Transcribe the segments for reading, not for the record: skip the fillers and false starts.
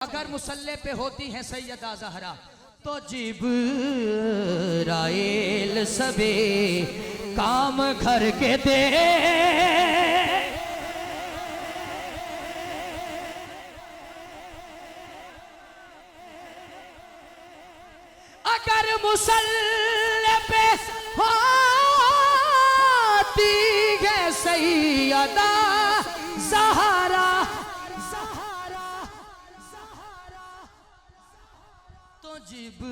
अगर मुसल्ले पे होती हैं सैयदा ज़हरा तो जिब्राइल सबे काम घर के दे। अगर मुसल्ले पे होती है सैयदा ज़हरा तो जिब्राइल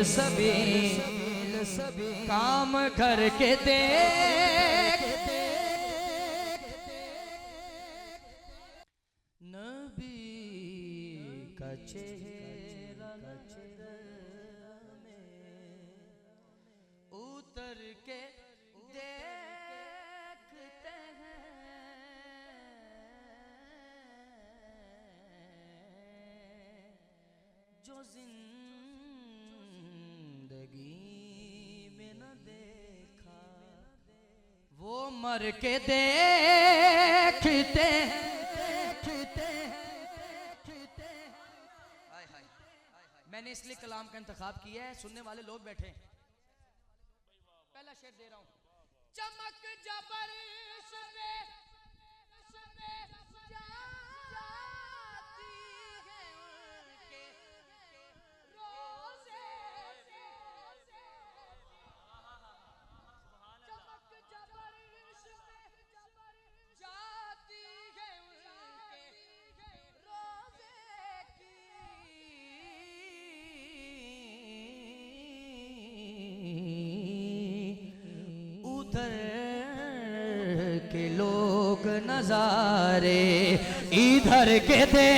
सभी काम करके दे। नबी का चेहरा में उतर के देखते हैं जो जिंदगी में न देखा वो मर के देखते हैं। मैंने इसलिए कलाम का इंतखाब किया है, सुनने वाले लोग बैठे हैं। पहला शेर दे रहा हूं। चमक जबर के लोग नजारे इधर के दे।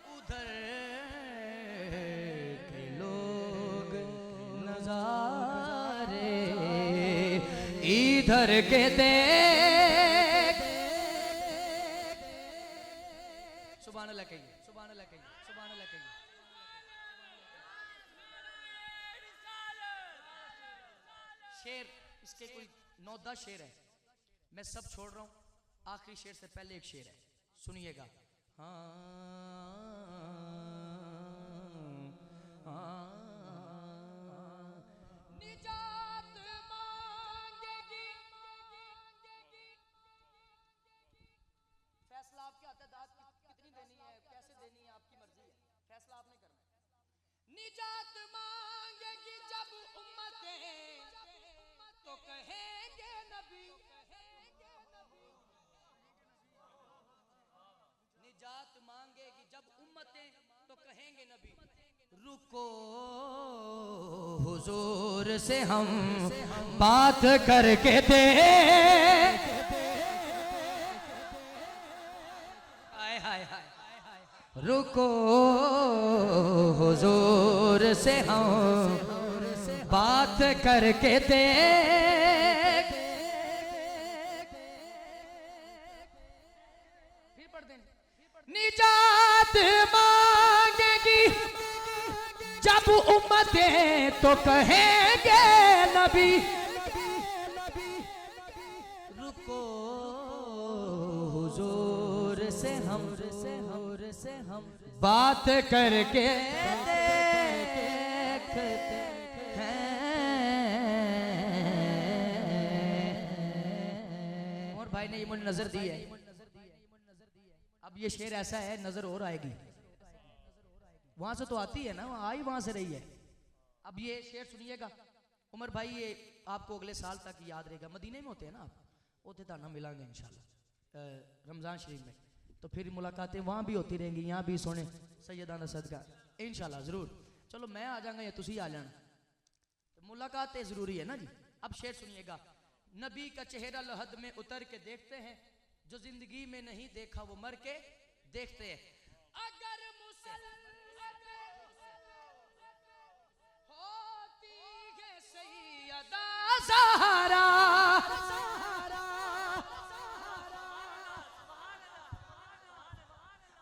उधर के लोग नजारे इधर के दे। सुभान अल्लाह कहिए, सुभान अल्लाह कहिए, सुभान अल्लाह कहिए। शेर इसके कोई 9-10 शेर है, मैं सब छोड़ रहा हूं। आखिरी शेर से पहले एक शेर है, सुनिएगा। निजात मांगेगी, फैसला आपके हाथ है, दाद कितनी देनी है, कैसे देनी है, आपकी मर्जी है, फैसला आपने करना है। निजात मांगेगी जब उम्मतें तो कहेंगे नबी। निजात मांगेगी जब उम्मतें तो कहेंगे नबी। रुको हुजूर से हम बात करके दे। रुको हुजूर से हम बात करके दे। निजात मांगेगी जब उम्मतें तो कहेंगे नबी। रुको हुजूर से हम बात करके देखते हैं। और भाई ने ये मुझे नजर दी है। अब ये शेर ऐसा है, नजर और आएगी। वहां से तो आती है ना, आई वहां से रही है। अब ये शेर सुनिएगा उमर भाई, ये आपको अगले साल तक याद रहेगा। मदीने में होते हैं ना आप, उसे ताना मिलांगे इंशाल्लाह रमजान शरीफ में, तो फिर मुलाकातें वहां भी होती रहेंगी, यहाँ भी सोने सैयदाना सदका इंशाल्लाह जरूर। चलो मैं आ जाऊंगा या तुसी आ जाना, तो मुलाकातें जरूरी है ना जी। अब शेर सुनिएगा। नबी का चेहरा लहद में उतर के देखते हैं, जो जिंदगी में नहीं देखा वो मर के देखते हैं। अगर होती है सैयदा ज़हरा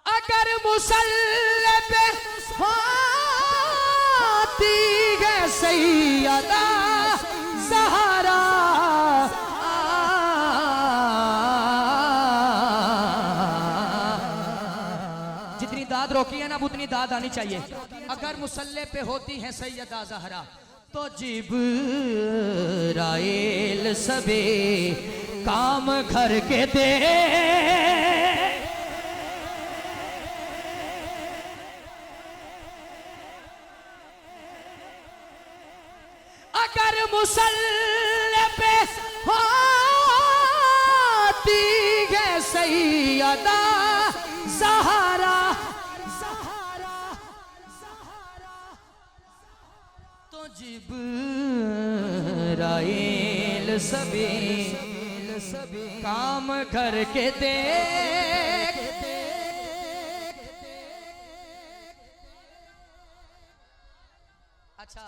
अगर मुसल्ले पे होती है सैयदा ज़हरा जितनी दाद रोकी है ना उतनी दाद आनी चाहिए। अगर मुसल्ले पे होती है सैयदा ज़हरा तो जिब्राइल सबे काम घर के दे। अगर मुसल्ले पे होती है सैयदा ज़हरा तो जिब्राइल सबे काम करके दे। अच्छा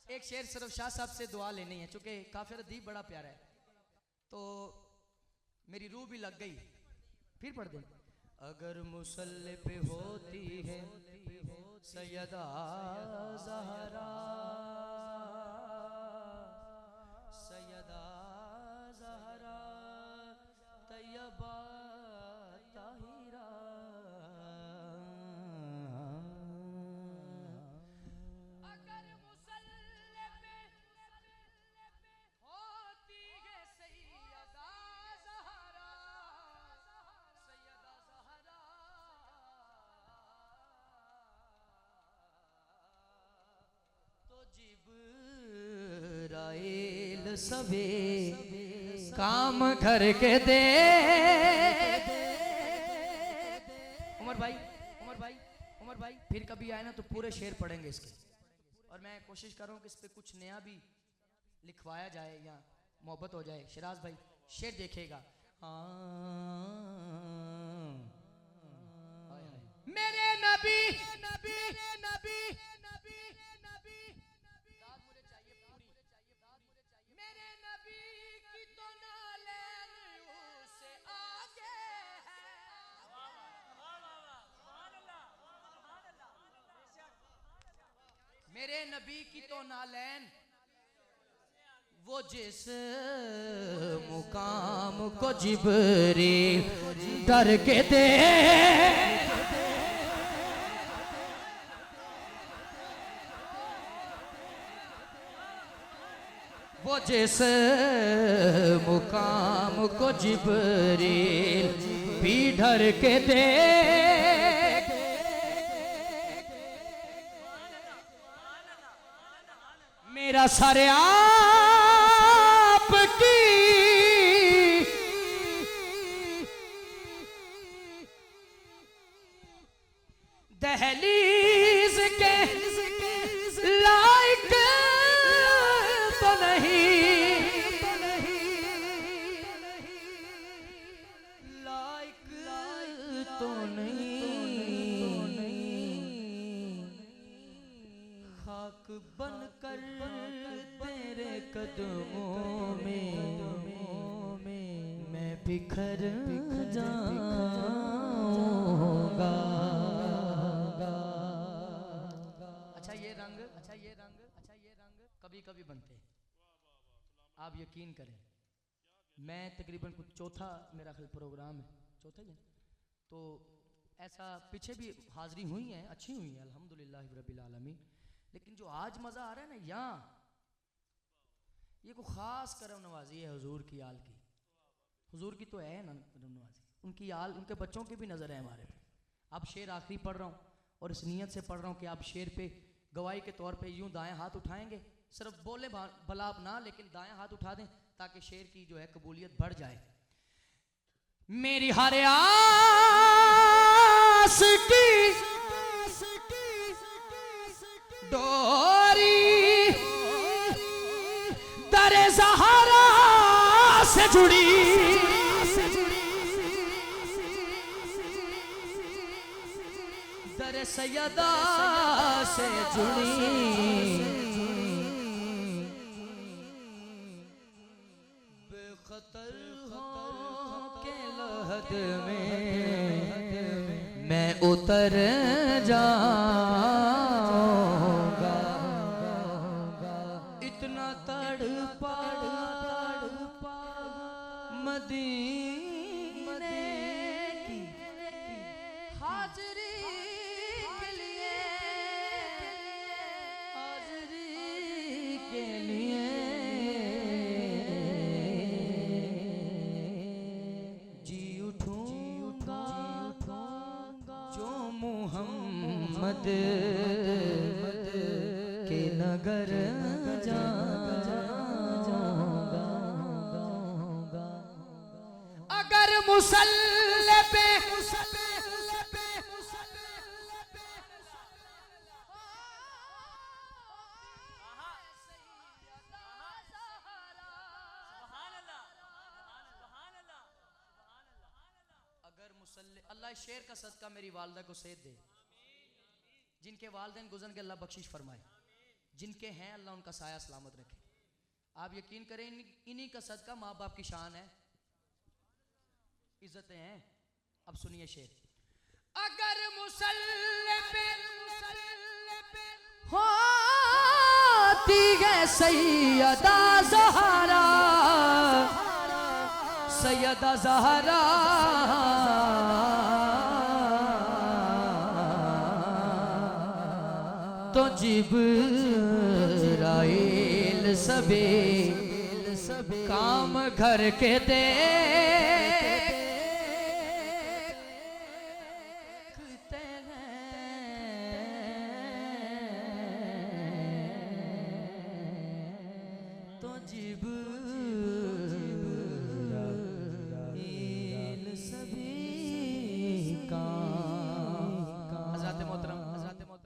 एक शेर सिर्फ शाह साहब से दुआ लेनी है चूंकि काफिर अदीब बड़ा प्यारा है तो मेरी रूह भी लग गई। फिर पढ़ दे। अगर मुसल्ले पे होती है सैयदा ज़हरा सैयदा ज़हरा तैयबा ताहिरा अगर मुसल्ले पे होती है सैयदा ज़हरा सैयदा ज़हरा तो जिब्राइल सबे काम करके दे। उमर भाई फिर कभी आए ना तो पूरे शेर पढ़ेंगे इसके और मैं कोशिश कर रहा हूँ कि इस पे कुछ नया भी लिखवाया जाए या मोहब्बत हो जाए। शिराज भाई शेर देखेगा। मेरे नबी नबी नबी नबी नबी मेरे नबी की तो नालेन से आगे है। मेरे नबी की तो नालेन वो जिस मुकाम को जिब्रील डर के दे। वो जिस मुकाम को जिब्रील भी डर के दे। मेरा सर आपकी दहलीज के लायक तो नहीं लायक तो नहीं खाक बनकर तेरे कदमों में मैं बिखर जाऊंगा। अच्छा ये रंग कभी कभी बनते हैं आप यकीन करें। मैं तकरीबन कुछ चौथा मेरा ख्याल प्रोग्राम है चौथा ही है तो ऐसा पीछे भी हाजिरी हुई है अच्छी हुई है अल्हम्दुलिल्लाह रब्बिल आलमीन। लेकिन जो आज मज़ा आ रहा है ना यहाँ ये को ख़ास करम नवाजी है हुजूर की आल की। हुजूर की तो है ना नवाजी उनकी आल उनके बच्चों की भी नज़र है हमारे पे। अब शेर आखिरी पढ़ रहा हूँ और इस नीयत से पढ़ रहा हूँ कि आप शेर पे गवाही के तौर पे यूं दाएं हाथ उठाएंगे सिर्फ बोले भला आप ना लेकिन दाएं हाथ उठा दें ताकि शेर की जो है कबूलियत बढ़ जाए। मेरी हर आस की डोरी दरे ज़हरा से जुड़ी दरे सैयदा से जुड़ी बेखतर हो के लहद में मैं उतर जाऊंगा। तड़पा मदीने की हाज़री के लिए, हाज़री के लिए जी उठूंगा जो मोहम्मद के नगर जाऊंगा। अगर मुसल्ले पे अल्लाह शेर का सदका मेरी वालदा को सेहत दे, जिनके वालिदैन गुज़र के अल्लाह बख्शिश फरमाए, जिनके हैं अल्लाह उनका साया सलामत रखे। आप यकीन करें इन्हीं का सदका माँ बाप की शान है, इज्जतें हैं। अब सुनिए शेर। अगर मुसल्ले पे होती है सैयदा ज़हरा, सैयदा ज़हरा तो जिब्राइल सबे काम घर के देखते हैं, तो जिब्राइल